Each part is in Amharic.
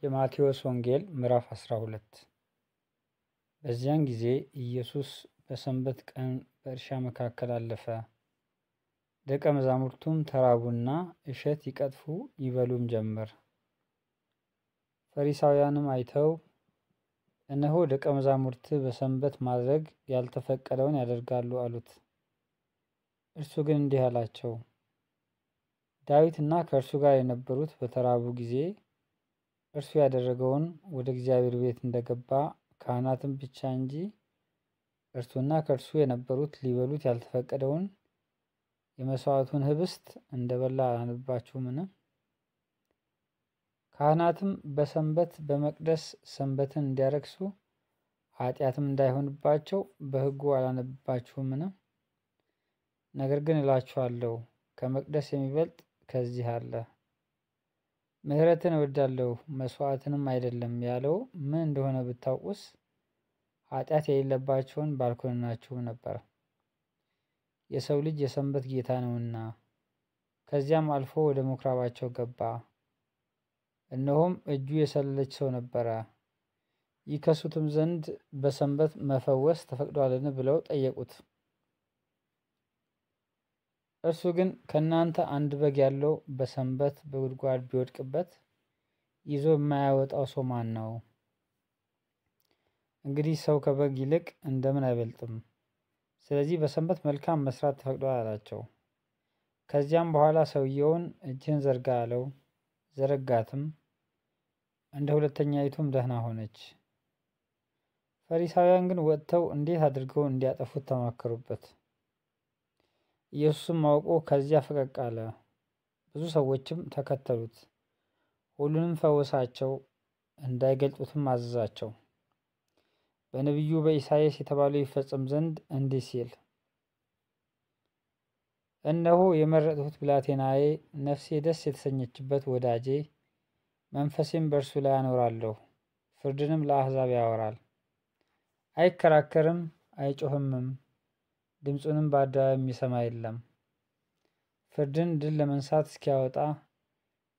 የማቴዎስ ወንጌል ምዕራፍ 12 በዚያን ጊዜ ኢየሱስ በሰንበት ቀን በእርሻ መካከል አለፈ። ደቀ መዛሙርቱም ተራቡና እሸት ይቀጥፉ ይበሉም ጀመር። ፈሪሳውያንም አይተው እነሆ ደቀ መዛሙርት በሰንበት ማድረግ ያልተፈቀደውን ያደርጋሉ አሉት። እርሱ ግን እንዲህ አላቸው፣ ዳዊትና ከእርሱ ጋር የነበሩት በተራቡ ጊዜ እርሱ ያደረገውን ወደ እግዚአብሔር ቤት እንደገባ ካህናትም ብቻ እንጂ እርሱና ከእርሱ የነበሩት ሊበሉት ያልተፈቀደውን የመስዋዕቱን ህብስት እንደበላ አላነባችሁምን? ካህናትም በሰንበት በመቅደስ ሰንበትን እንዲያረክሱ ኃጢአትም እንዳይሆንባቸው በሕጉ አላነባችሁምን? ነገር ግን እላችኋለሁ ከመቅደስ የሚበልጥ ከዚህ አለ። ምሕረትን እወዳለሁ መስዋዕትንም አይደለም ያለው ምን እንደሆነ ብታውቁስ ኃጢአት የሌለባቸውን ባልኮንናችሁም ነበር። የሰው ልጅ የሰንበት ጌታ ነውና። ከዚያም አልፎ ወደ ምኩራባቸው ገባ። እነሆም እጁ የሰለለች ሰው ነበረ። ይከሱትም ዘንድ በሰንበት መፈወስ ተፈቅዷልን ብለው ጠየቁት። እርሱ ግን ከእናንተ አንድ በግ ያለው በሰንበት በጉድጓድ ቢወድቅበት ይዞ የማያወጣው ሰው ማን ነው? እንግዲህ ሰው ከበግ ይልቅ እንደምን አይበልጥም? ስለዚህ በሰንበት መልካም መስራት ተፈቅዷል አላቸው። ከዚያም በኋላ ሰውየውን እጅህን ዘርጋ አለው። ዘረጋትም፣ እንደ ሁለተኛይቱም ደህና ሆነች። ፈሪሳውያን ግን ወጥተው እንዴት አድርገው እንዲያጠፉት ተማከሩበት። ኢየሱስም አውቆ ከዚያ ፈቀቅ አለ። ብዙ ሰዎችም ተከተሉት። ሁሉንም ፈወሳቸው፣ እንዳይገልጡትም አዘዛቸው። በነቢዩ በኢሳይያስ የተባለው ይፈጸም ዘንድ እንዲህ ሲል፣ እነሆ የመረጥሁት ብላቴናዬ፣ ነፍሴ ደስ የተሰኘችበት ወዳጄ፣ መንፈሴም በእርሱ ላይ አኖራለሁ። ፍርድንም ለአሕዛብ ያወራል። አይከራከርም፣ አይጮህምም፣ ድምፁንም በአደባባይ የሚሰማ የለም። ፍርድን ድል ለመንሳት እስኪያወጣ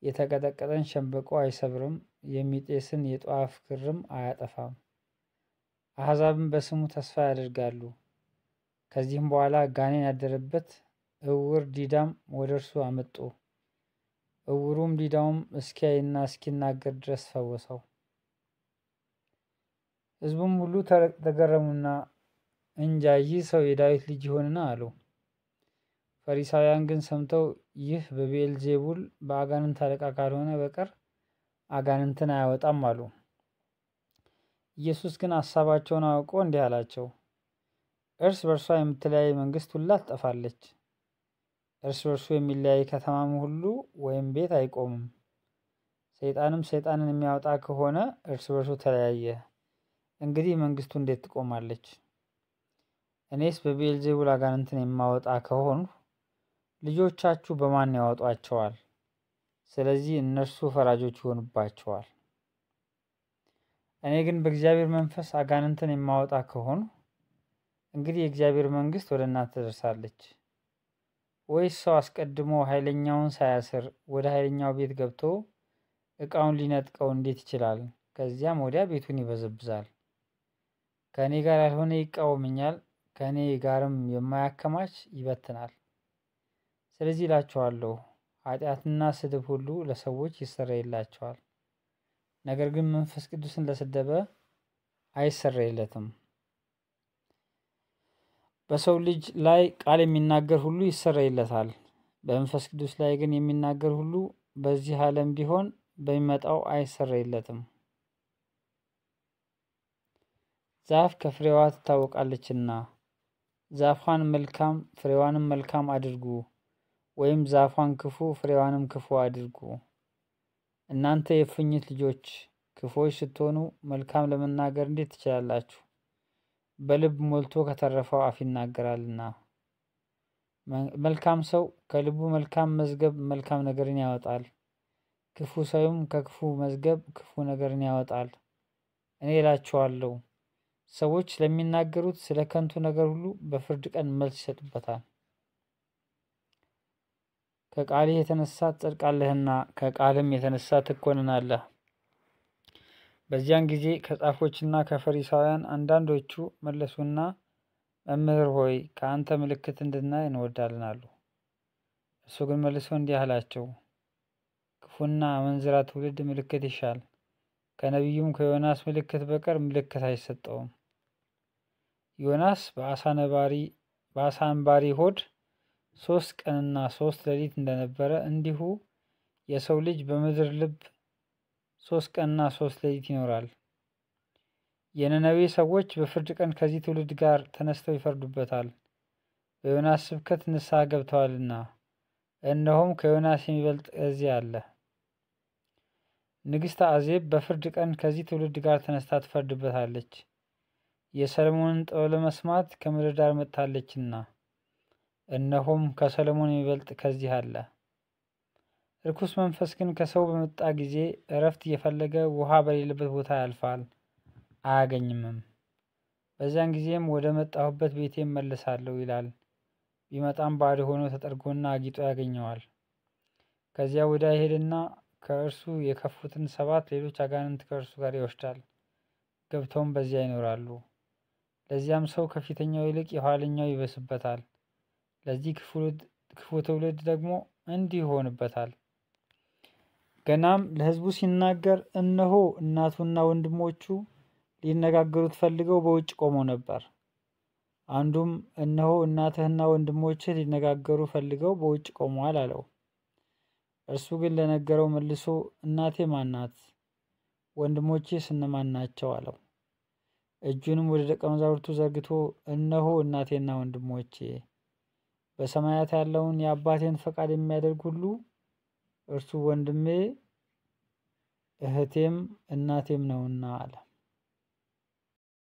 የተቀጠቀጠን ሸምበቆ አይሰብርም፣ የሚጤስን የጧፍ ክርም አያጠፋም። አሕዛብም በስሙ ተስፋ ያደርጋሉ። ከዚህም በኋላ ጋኔን ያደረበት እውር ዲዳም ወደ እርሱ አመጡ። እውሩም ዲዳውም እስኪያይና እስኪናገር ድረስ ፈወሰው። ሕዝቡም ሁሉ ተገረሙና እንጃ ይህ ሰው የዳዊት ልጅ ይሆንን አሉ። ፈሪሳውያን ግን ሰምተው ይህ በቤልዜቡል በአጋንንት አለቃ ካልሆነ በቀር አጋንንትን አያወጣም አሉ። ኢየሱስ ግን ሐሳባቸውን አውቆ እንዲህ አላቸው፣ እርስ በርሷ የምትለያይ መንግስት ሁላ ትጠፋለች። እርስ በርሱ የሚለያይ ከተማም ሁሉ ወይም ቤት አይቆምም። ሰይጣንም ሰይጣንን የሚያወጣ ከሆነ እርስ በርሱ ተለያየ። እንግዲህ መንግስቱ እንዴት ትቆማለች? እኔስ በቤልዜቡል አጋንንትን የማወጣ ከሆኑ ልጆቻችሁ በማን ያወጧቸዋል? ስለዚህ እነርሱ ፈራጆች ይሆኑባቸዋል። እኔ ግን በእግዚአብሔር መንፈስ አጋንንትን የማወጣ ከሆኑ እንግዲህ የእግዚአብሔር መንግስት ወደ እናንተ ትደርሳለች። ወይስ ሰው አስቀድሞ ኃይለኛውን ሳያስር ወደ ኃይለኛው ቤት ገብቶ ዕቃውን ሊነጥቀው እንዴት ይችላል? ከዚያም ወዲያ ቤቱን ይበዘብዛል። ከእኔ ጋር ያልሆነ ይቃወመኛል፣ ከእኔ ጋርም የማያከማች ይበትናል። ስለዚህ እላችኋለሁ ኃጢአትና ስድብ ሁሉ ለሰዎች ይሰረይላቸዋል፣ ነገር ግን መንፈስ ቅዱስን ለሰደበ አይሰረይለትም። በሰው ልጅ ላይ ቃል የሚናገር ሁሉ ይሰረይለታል፣ በመንፈስ ቅዱስ ላይ ግን የሚናገር ሁሉ በዚህ ዓለም ቢሆን በሚመጣው አይሰረይለትም። ዛፍ ከፍሬዋ ትታወቃለችና ዛፏን መልካም ፍሬዋንም መልካም አድርጉ፣ ወይም ዛፏን ክፉ ፍሬዋንም ክፉ አድርጉ። እናንተ የእፉኝት ልጆች ክፉዎች ስትሆኑ መልካም ለመናገር እንዴት ትችላላችሁ? በልብ ሞልቶ ከተረፈው አፍ ይናገራልና። መልካም ሰው ከልቡ መልካም መዝገብ መልካም ነገርን ያወጣል፣ ክፉ ሰውም ከክፉ መዝገብ ክፉ ነገርን ያወጣል። እኔ እላችኋለሁ ሰዎች ስለሚናገሩት ስለ ከንቱ ነገር ሁሉ በፍርድ ቀን መልስ ይሰጡበታል። ከቃልህ የተነሳ ትጸድቃለህና ከቃልም የተነሳ ትኮንናለህ። በዚያን ጊዜ ከጻፎችና ከፈሪሳውያን አንዳንዶቹ መለሱና መምህር ሆይ ከአንተ ምልክት እንድናይ እንወዳለን አሉ። እርሱ ግን መልሶ እንዲህ አላቸው፣ ክፉና አመንዝራ ትውልድ ምልክት ይሻል፣ ከነቢዩም ከዮናስ ምልክት በቀር ምልክት አይሰጠውም። ዮናስ በአሳ አንባሪ ሆድ 3 ቀንና 3 ሌሊት እንደነበረ እንዲሁ የሰው ልጅ በምድር ልብ 3 ቀንና 3 ሌሊት ይኖራል። የነነዌ ሰዎች በፍርድ ቀን ከዚህ ትውልድ ጋር ተነስተው ይፈርዱበታል፣ በዮናስ ስብከት ንስሐ ገብተዋልና፣ እነሆም ከዮናስ የሚበልጥ እዚህ አለ። ንግሥት አዜብ በፍርድ ቀን ከዚህ ትውልድ ጋር ተነስታ ትፈርድበታለች፣ የሰለሞንን ጥበብ ለመስማት ከምድር ዳር መጥታለችና፣ እነሆም ከሰለሞን የሚበልጥ ከዚህ አለ። ርኩስ መንፈስ ግን ከሰው በመጣ ጊዜ እረፍት እየፈለገ ውሃ በሌለበት ቦታ ያልፋል፣ አያገኝምም። በዚያን ጊዜም ወደ መጣሁበት ቤቴ እመለሳለሁ ይላል። ቢመጣም ባዶ ሆኖ ተጠርጎና አጊጦ ያገኘዋል። ከዚያ ወዲያ ይሄድና ከእርሱ የከፉትን 7 ሌሎች አጋንንት ከእርሱ ጋር ይወስዳል፣ ገብተውም በዚያ ይኖራሉ። ለዚያም ሰው ከፊተኛው ይልቅ የኋለኛው ይበስበታል። ለዚህ ክፉ ትውልድ ደግሞ እንዲህ ይሆንበታል። ገናም ለሕዝቡ ሲናገር እነሆ እናቱና ወንድሞቹ ሊነጋገሩት ፈልገው በውጭ ቆመው ነበር። አንዱም እነሆ እናትህና ወንድሞችህ ሊነጋገሩ ፈልገው በውጭ ቆመዋል አለው። እርሱ ግን ለነገረው መልሶ እናቴ ማን ናት? ወንድሞቼስ እነማን ናቸው? አለው። እጁንም ወደ ደቀ መዛሙርቱ ዘርግቶ እነሆ እናቴና ወንድሞቼ፣ በሰማያት ያለውን የአባቴን ፈቃድ የሚያደርግ ሁሉ እርሱ ወንድሜ እህቴም እናቴም ነውና አለ።